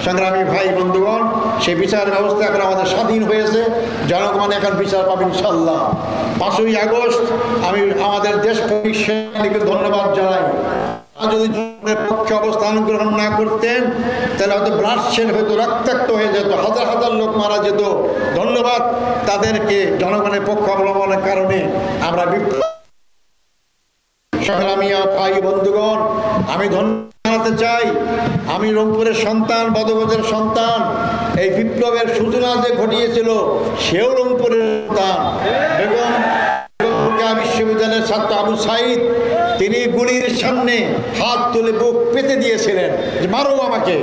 সংগ্রামী ভাই বন্ধুগণ, সেই বিচার ব্যবস্থা এখন আমাদের স্বাধীন হয়েছে, জনগণ এখন বিচার পাবে ইনশাল্লাহ। 5ই আগস্ট আমি আমাদের দেশপ্রেমিক সেনানীকে ধন্যবাদ জানাই। যদি পক্ষে অবস্থান গ্রহণ না করতেন তাহলে হয়তো ব্লাডশেড হয়তো রক্তাক্ত হয়ে যেত, হাজার হাজার লোক মারা যেত। ধন্যবাদ তাদেরকে, জনগণের পক্ষ অবলম্বনের কারণে আমরা সংগ্রামী ভাই বন্ধুগণ, আমি ধন্যবাদ জানাতে চাই। আমি রংপুরের সন্তান, বদগজের সন্তান। এই বিপ্লবের সূচনা যে ঘটিয়েছিল সেও রংপুরের সন্তান। এবং বিশ্ববিদ্যালয়ের ছাত্র আবু সাইদ, তিনি গুলির সামনে হাত তুলে বুক পেতে দিয়েছিলেন যে মারো আমাকে।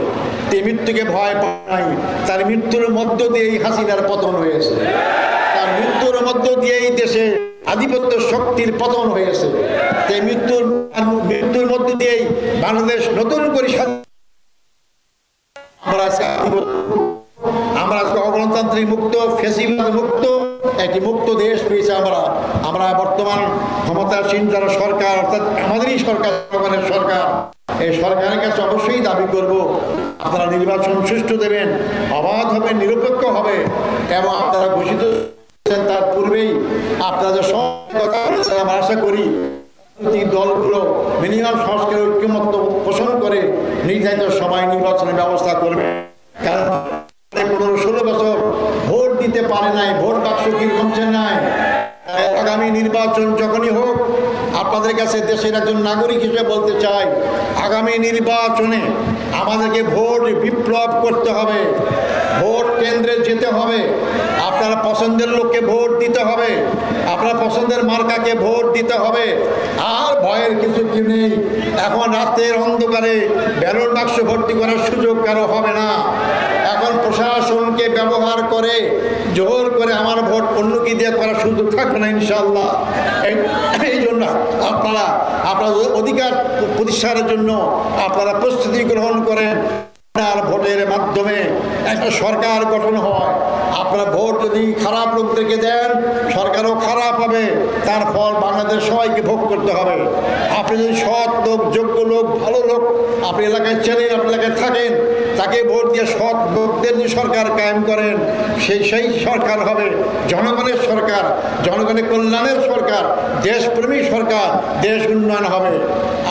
তিনি মৃত্যুকে ভয় পায় নাই। তার মৃত্যুর মধ্য দিয়ে এই হাসিনার পতন হয়েছে। তার মৃত্যুর মধ্য দিয়ে এই দেশে আধিপত্য শক্তির পতন হয়েছে। তাই মৃত্যুর মধ্য দিয়েই বাংলাদেশ নতুন করে আমরা গণতান্ত্রিক মুক্ত, ফ্যাসিবাদ মুক্ত একটি মুক্ত দেশ পেয়েছে। আমরা বর্তমান ক্ষমতাসীন যারা সরকার, অর্থাৎ আমাদেরই সরকার, জনগণের সরকার, এই সরকারের কাছে অবশ্যই দাবি করব আপনারা নির্বাচন সুষ্ঠু দেবেন, অবাধ হবে, নিরপেক্ষ হবে। এবং আপনারা ঘোষিত তার পূর্বেই আপনারা যে কথা বলেছেন, আমরা আশা করি দলগুলো মিনিমাম সংস্কার ঐক্যমত্য পোষণ করে নির্ধারিত সময় নির্বাচনের ব্যবস্থা করবে। কারণ 15-16 বছর ভোট দিতে পারে নাই, ভোট বাক্স কিনছে নাই। আগামী নির্বাচন যখনই হোক, আপনাদের কাছে দেশের একজন নাগরিক হিসেবে বলতে চাই, আগামী নির্বাচনে আমাদেরকে ভোট বিপ্লব করতে হবে, ভোট কেন্দ্রে যেতে হবে, আপনার পছন্দের লোককে ভোট দিতে হবে, আপনার পছন্দের মার্কাকে ভোট দিতে হবে। আর ভয়ের কিছু কি নেই। এখন রাতের অন্ধকারে ব্যালট বাক্স ভর্তি করার সুযোগ কারো হবে না। এখন প্রশাসনকে ব্যবহার করে জোর করে আমার ভোট অন্য কি দিয়ে করার সুযোগ থাকবে না ইনশাআল্লাহ। এই জন্য আপনারা আপনাদের অধিকার প্রতিষ্ঠার জন্য আপনারা প্রস্তুতি গ্রহণ করেন। আপনার ভোটের মাধ্যমে একটা সরকার গঠন হয়। আপনার ভোট যদি খারাপ লোকদেরকে দেন, সরকারও খারাপ হবে, তার ফল বাংলাদেশ সবাইকে ভোগ করতে হবে। আপনি যদি সৎ লোক, যোগ্য লোক, ভালো লোক আপনি এলাকায় চেনেন, আপনি এলাকায় থাকেন, তাকে ভোট দিয়ে সৎ লোকদের যে সরকার কায়েম করেন, সেই সরকার হবে জনগণের সরকার, জনগণের কল্যাণের সরকার, দেশপ্রেমী সরকার, দেশ উন্নয়ন হবে।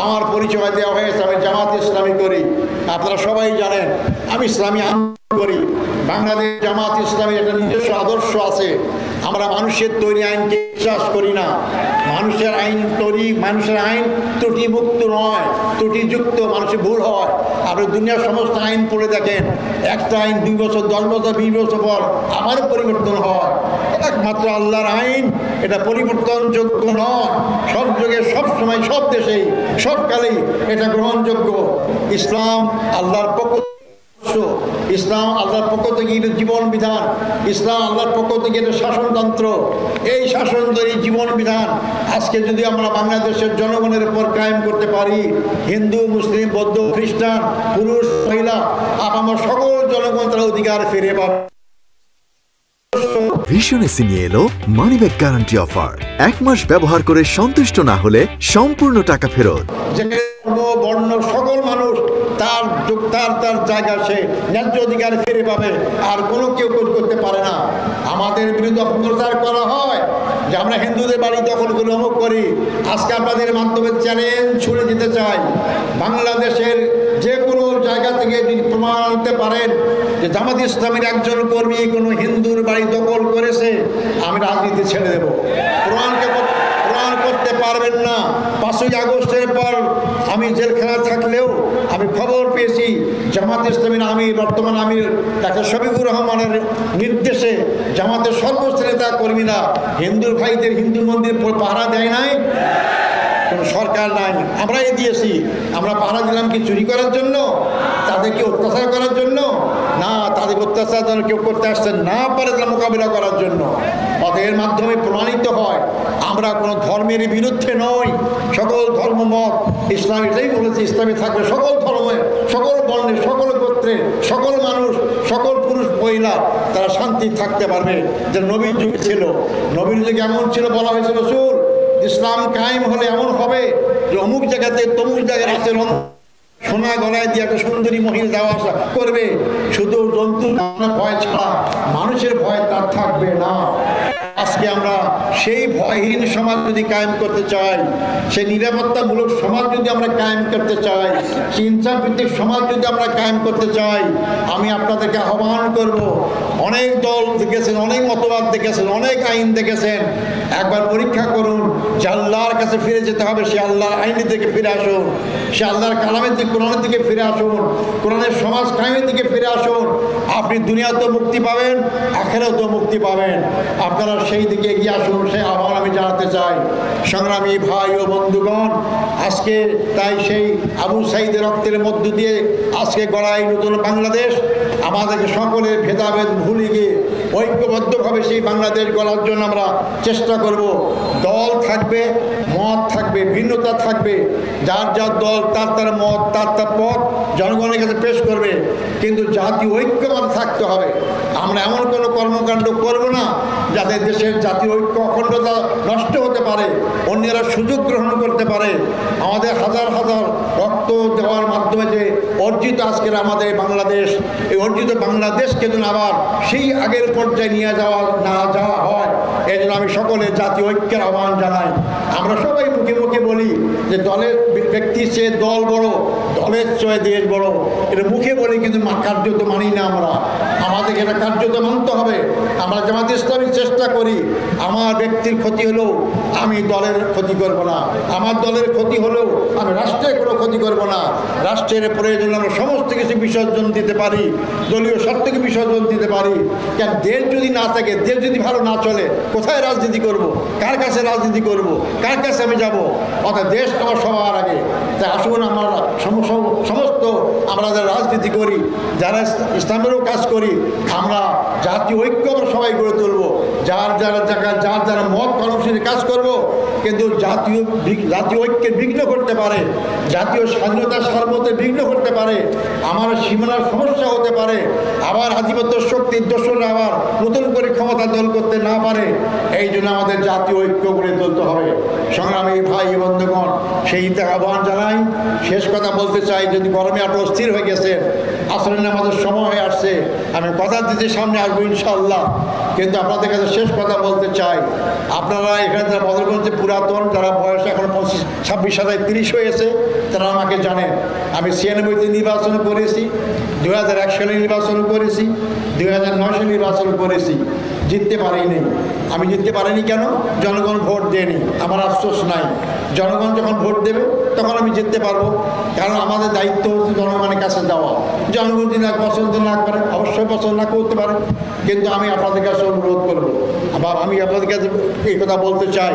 আমার পরিচয় দেওয়া হয়েছে, আমি জামাত ইসলামী করি, আপনারা সবাই জানেন। আমি ইসলামী আন্দোলন করি। বাংলাদেশ জামাত ইসলামী একটা নিজস্ব আদর্শ আছে। আমরা মানুষের তৈরি আইনকে বিশ্বাস করি না। মানুষের আইন তৈরি, মানুষের আইন ত্রুটিমুক্ত নয়, ত্রুটিযুক্ত, মানুষের ভুল হয়। আপনি দুনিয়ার সমস্ত আইন পড়ে দেখেন, একটা আইন 2 বছর, 10 বছর, 20 বছর পর আবার পরিবর্তন হয়। একমাত্র আল্লাহর আইন, এটা পরিবর্তনযোগ্য নয়। সব যুগে, সব সময়, সব দেশেই, সব কালেই এটা গ্রহণযোগ্য। ইসলাম আল্লাহর পক্ষ, ইসলাম আল্লাহর পক্ষ থেকে জীবন বিধান, ইসলাম আল্লাহর পক্ষ থেকে এটা শাসনতন্ত্র। এই শাসনতন্ত্রের জীবন বিধান আজকে যদি আমরা বাংলাদেশের জনগণের উপর কায়েম করতে পারি, হিন্দু, মুসলিম, বৌদ্ধ, খ্রিস্টান, পুরুষ, মহিলা, আমার সকল জনগণ তার অধিকার ফিরে পাবে। ভিশন এসি নিয়ে এলো মানিব্যাগ গ্যারান্টি অফার। 1 মাস ব্যবহার করে সন্তুষ্ট না হলে সম্পূর্ণ টাকা ফেরত। বর্ণ সকল মানুষ তার জায়গা, সে ন্যায্য অধিকার ফিরে পাবে। আর কোনো কেউ করতে পারে না। আমাদের বিরুদ্ধে অপপ্রচার করা হয় যে আমরা হিন্দুদের বাড়ি দখল করে অমুক করি। আজকে আপনাদের মাধ্যমে চ্যালেঞ্জ ছুড়ে দিতে চাই, বাংলাদেশের যে কোনো জায়গা থেকে যদি প্রমাণ আনতে পারেন যে জামাত ইসলামের একজন কর্মী কোনো হিন্দুর বাড়ি দখল করেছে, আমি রাজনীতি ছেড়ে দেব। প্রমাণ করতে পারবেন না। 5ই আগস্টের পর আমি জেলখানা থাকলেও আমি খবর পেয়েছি জামাত ইসলামের আমির, বর্তমান আমির ডাক্তার শফিকুর রহমানের নির্দেশে জামাতের সর্বোচ্চ নেতা কর্মীরা হিন্দু ভাইদের হিন্দু মন্দির পাহারা দেয় নাই। কোনো সরকার নাই, আমরাই দিয়েছি। আমরা পাহারা দিলাম কি চুরি করার জন্য, তাদেরকে অত্যাচার করার জন্য না, তাদেরকে অত্যাচার যেন কেউ করতে আসতে না পারে তারা মোকাবিলা করার জন্য। এর মাধ্যমে প্রমাণিত হয় আমরা কোনো ধর্মের বিরুদ্ধে নই। সকল ধর্মমত ইসলাম এটাই বলেছে, ইসলামে থাকবে সকল ধর্মে, সকল বর্ণে, সকল গোত্রে, সকল মানুষ, সকল পুরুষ মহিলা তারা শান্তি থাকতে পারবে। যে নবীর যুগ ছিল, নবীর যুগে এমন ছিল, বলা হয়েছে রসূল ইসলাম কায়েম হলে এমন হবে যে অমুক জায়গাতে তমুক জায়গার আচরণ সোনা গলায় দিয়ে একটা সুন্দরী মহিলা যাওয়া আসা করবে, শুধু জন্তুর ভয় ছাড়া মানুষের ভয় তার থাকবে না। আজকে আমরা সেই ভয়হীন সমাজ যদি কায়েম করতে চাই, সেই নিরাপত্তামূলক সমাজ যদি আমরা কায়েম করতে চাই, সেই ইনসাফভিত্তিক সমাজ যদি আমরা কায়েম করতে চাই, আমি আপনাদেরকে আহ্বান করব, অনেক দল দেখেছেন, অনেক মতবাদ দেখেছেন, অনেক আইন দেখেছেন, একবার পরীক্ষা করুন যে আল্লাহর কাছে ফিরে যেতে হবে, সে আল্লাহর আইনের দিকে ফিরে আসুন, সে আল্লাহর কালামের দিকে, কোরআনের দিকে ফিরে আসুন, কোরআনের সমাজ কায়েমের দিকে ফিরে আসুন। আপনি দুনিয়াতেও মুক্তি পাবেন, আখিরাতেও মুক্তি পাবেন। আপনারা সেই দিকে এগিয়ে আসুন, সেই আহ্বান আমি জানাতে চাই। সংগ্রামী ভাই ও বন্ধুগণ, আজকে তাই সেই আবু সাঈদের রক্তের মধ্য দিয়ে আজকে গড়াই নতুন বাংলাদেশ, আমাদেরকে সকলের ভেদাভেদ ভুলে গিয়ে ঐক্যবদ্ধভাবে সেই বাংলাদেশ গড়ার জন্য আমরা চেষ্টা করব। দল থাকবে, মত থাকবে, ভিন্নতা থাকবে, যার যার দল তার তার মত, তার তার পথ জনগণের কাছে পেশ করবে, কিন্তু জাতীয় ঐক্য আমাদের থাকতে হবে। আমরা এমন কোনো কর্মকাণ্ড করব না যাতে দেশের জাতীয় ঐক্য অখণ্ডতা নষ্ট হতে পারে, অন্যরা সুযোগ গ্রহণ করতে পারে। আমাদের হাজার হাজার রক্ত দেওয়ার মাধ্যমে যে অর্জিত আজকের আমাদের বাংলাদেশ, এই অর্জিত বাংলাদেশকে যেন আবার সেই আগের পর্যায়ে নিয়ে যাওয়া হয়, এই জন্য আমি সকলের জাতীয় ঐক্যের আহ্বান জানাই। আমরা সবাই মুখে মুখে বলি যে দলের ব্যক্তির চেয়ে দল বড়, দলের চেয়ে দেশ বড়, এটা মুখে বলি, কিন্তু কার্যত মানি না। আমাদেরকে এটা কার্যত মানতে হবে। আমরা জামাতে ইসলামী চেষ্টা করি, আমার ব্যক্তির ক্ষতি হলেও আমি দলের ক্ষতি করব না, আমার দলের ক্ষতি হলেও আমি রাষ্ট্রের কোনো ক্ষতি করব না। রাষ্ট্রের প্রয়োজনে আমরা সমস্ত কিছু বিসর্জন দিতে পারি, দলীয় স্বার্থকে বিসর্জন দিতে পারি। কেন, দেশ যদি না থাকে, দেশ যদি ভালো না চলে, কোথায় রাজনীতি করব, কার কাছে রাজনীতি করব, কার কাছে আমি যাব? অর্থাৎ দেশ আমার সবার আগে। তাই আসুন আমরা সমস্ত আমরা যারা রাজনীতি করি, যারা ইসলামেরও কাজ করি, আমরা জাতীয় ঐক্য আমরা সবাই গড়ে তুলব। যার যারা মত কর্মসূচির কাজ করব, কিন্তু জাতীয় ঐক্যের বিঘ্ন করতে পারে, জাতীয় স্বাধীনতার সার্বভৌমত্বের বিঘ্ন করতে পারে, আমার সীমানার সমস্যা হতে পারে, আবার আধিপত্য শক্তির দোসররা আবার নতুন করে ক্ষমতা দল করতে না পারে। এই জন্য আমাদের জাতীয় ঐক্য গড়ে তুলতে হবে। সংগ্রামী ভাই বন্ধুগণ, সেই আহ্বান জানাই। শেষ কথা বলতে চাই, যদি গরমে আপনারা অস্থির হয়ে গেছেন, আসলে আমাদের সময় হয়ে আসছে, আমি কথা দিতে সামনে আসবো ইনশাআল্লাহ, কিন্তু আপনাদের কাছে শেষ কথা বলতে চাই। আপনারা এখানে যারা বদরগঞ্জে পুরাতন, যারা বয়স এখন 26, 27, 30 হয়েছে, তারা আমাকে জানেন। আমি 96-তে নির্বাচন করেছি, 2001 সালে নির্বাচন করেছি, 2009 সালে নির্বাচন করেছি, জিততে পারিনি। আমি জিততে পারিনি কেন? জনগণ ভোট দেয়নি। আমার আফসোস নাই, জনগণ যখন ভোট দেবে তখন আমি জিততে পারবো। কারণ আমাদের দায়িত্ব হচ্ছে জনগণের কাছে যাওয়া। জনগণ যদি পছন্দ না করে, অবশ্যই পছন্দ না করতে পারে, কিন্তু আমি আপনাদের কাছে অনুরোধ করবো। আবার আমি আপনাদের কাছে এই কথা বলতে চাই,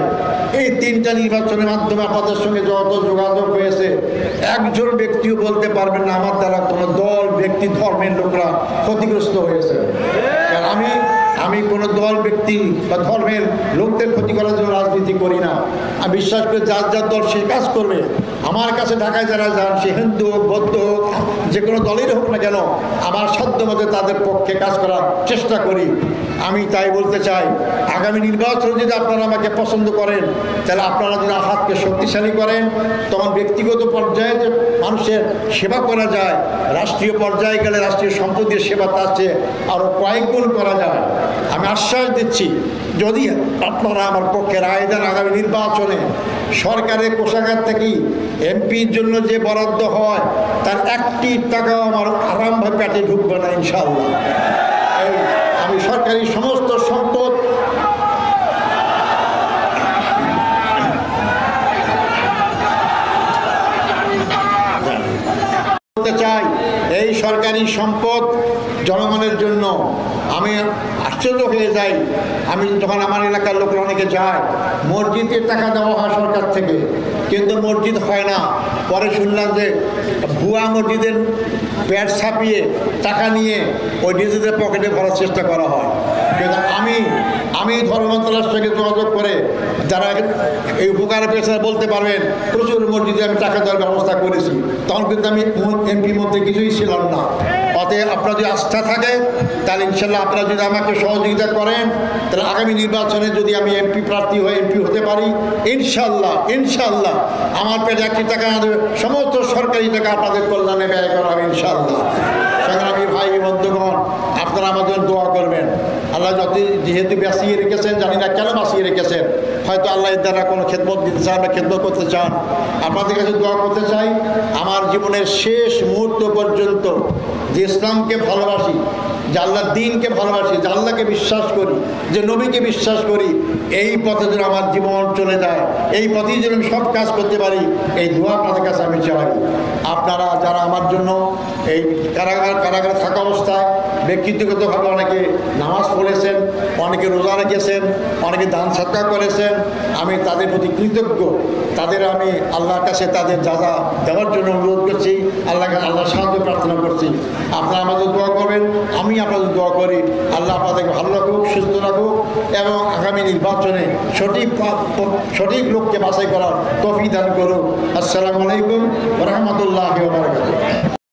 এই 3টা নির্বাচনের মাধ্যমে আপনাদের সঙ্গে যত যোগাযোগ হয়েছে, একজন ব্যক্তিও বলতে পারবেন না আমার দ্বারা কোনো দল, ব্যক্তি, ধর্মের লোকরা ক্ষতিগ্রস্ত হয়েছে। কারণ আমি কোনো দল, ব্যক্তি বা ধর্মের লোকদের ক্ষতি করার জন্য রাজনীতি করি না। আমি বিশ্বাস করি যার যার দল সে কাজ করবে। আমার কাছে ঢাকায় যারা যান, সে হিন্দু হোক, বৌদ্ধ হোক, যে কোনো দলের হোক না কেন, আমার সাধ্য মধ্যে তাদের পক্ষে কাজ করার চেষ্টা করি। আমি তাই বলতে চাই, আগামী নির্বাচনে যদি আপনারা আমাকে পছন্দ করেন, তাহলে আপনারা যদি হাতকে শক্তিশালী করেন, তখন ব্যক্তিগত পর্যায়ে যে মানুষের সেবা করা যায়, রাষ্ট্রীয় পর্যায়ে গেলে রাষ্ট্রীয় সম্পদের সেবা তার চেয়ে আরও কয়েক গুণ করা যায়। আমি আশ্বাস দিচ্ছি, যদি আপনারা আমার পক্ষে রায় দেন, আগামী নির্বাচনে সরকারের কোষাগার থেকে এমপির জন্য যে বরাদ্দ হয়, তার 1টি টাকাও আমার আরামভাবে পেটে ঢুকবে না ইনশাআল্লাহ। আমি সরকারি সমস্ত সম্পদ চাই, এই সরকারি সম্পদ জনগণের জন্য। আমি আশ্চর্য হয়ে যাই, আমি যখন আমার এলাকার লোকের অনেকে যায়, মসজিদের টাকা দেওয়া হয় সরকার থেকে, কিন্তু মসজিদ হয় না। পরে শুনলাম যে ভুয়া মসজিদের প্যাড ছাপিয়ে টাকা নিয়ে ওই নিজেদের পকেটে ভরার চেষ্টা করা হয়। কিন্তু আমি ধর্ম মন্ত্রণালয়ের সঙ্গে যোগাযোগ করে, যারা এই উপকারের পেশা বলতে পারবেন, প্রচুর মসজিদে আমি টাকা দেওয়ার ব্যবস্থা করেছি। তখন কিন্তু আমি এমপি মধ্যে কিছুই ছিলাম না। অতএব আপনার যদি আস্থা থাকে তাহলে ইনশাল্লাহ আপনারা যদি আমাকে সহযোগিতা করেন তাহলে আগামী নির্বাচনে যদি আমি এমপি প্রার্থী হয়ে এমপি হতে পারি ইনশাল্লাহ আমার পেটে একটি টাকা না দেবে, সমস্ত সরকারি টাকা আপনাদের কল্যাণে ব্যয় করা হবে ইনশাল্লাহ। সংগ্রামী ভাই বন্ধুগণ, আপনারা আমাদের দোয়া করবেন। আল্লাহ যেহেতু বাঁচিয়ে রেখেছেন, জানি না কেন বাঁচিয়ে রেখেছেন, হয়তো আল্লাহ এর দ্বারা কোনো খেদমত দিতে চান বা খেদমত করতে চান। আপনাদের কাছে দোয়া করতে চাই, আমার জীবনের শেষ মুহূর্ত পর্যন্ত যে ইসলামকে ভালোবাসি, যে আল্লাহর দ্বীনকে ভালোবাসি, যে আল্লাহকে বিশ্বাস করি, যে নবীকে বিশ্বাস করি, এই পথে যেন আমার জীবন চলে যায়, এই পথেই যেন আমি সব কাজ করতে পারি, এই দোয়া আপনাদের কাছে আমি চাই। আপনারা যারা আমার জন্য এই কারাগারে থাকা অবস্থায় ব্যক্তিগতভাবে অনেকে নামাজ পড়েছেন, অনেকে রোজা রেখেছেন, অনেকে দান সাদকা করেছেন, আমি তাদের প্রতি কৃতজ্ঞ। তাদের আমি আল্লাহর কাছে তাদের যা দেওয়ার জন্য অনুরোধ করছি, আল্লাহর সাহায্য প্রার্থনা করছি। আপনারা আমাদের দোয়া করবেন, আমি আপনাদের দোয়া করি। আল্লাহ আপনাদেরকে ভালো রাখুক, সুস্থ রাখুক এবং আগামী নির্বাচনে সঠিক লোককে বাছাই করার তৌফিক দান করুক। আসসালামু আলাইকুম ওয়া রাহমাতুল্লাহি ওয়া বারাকাতুহু।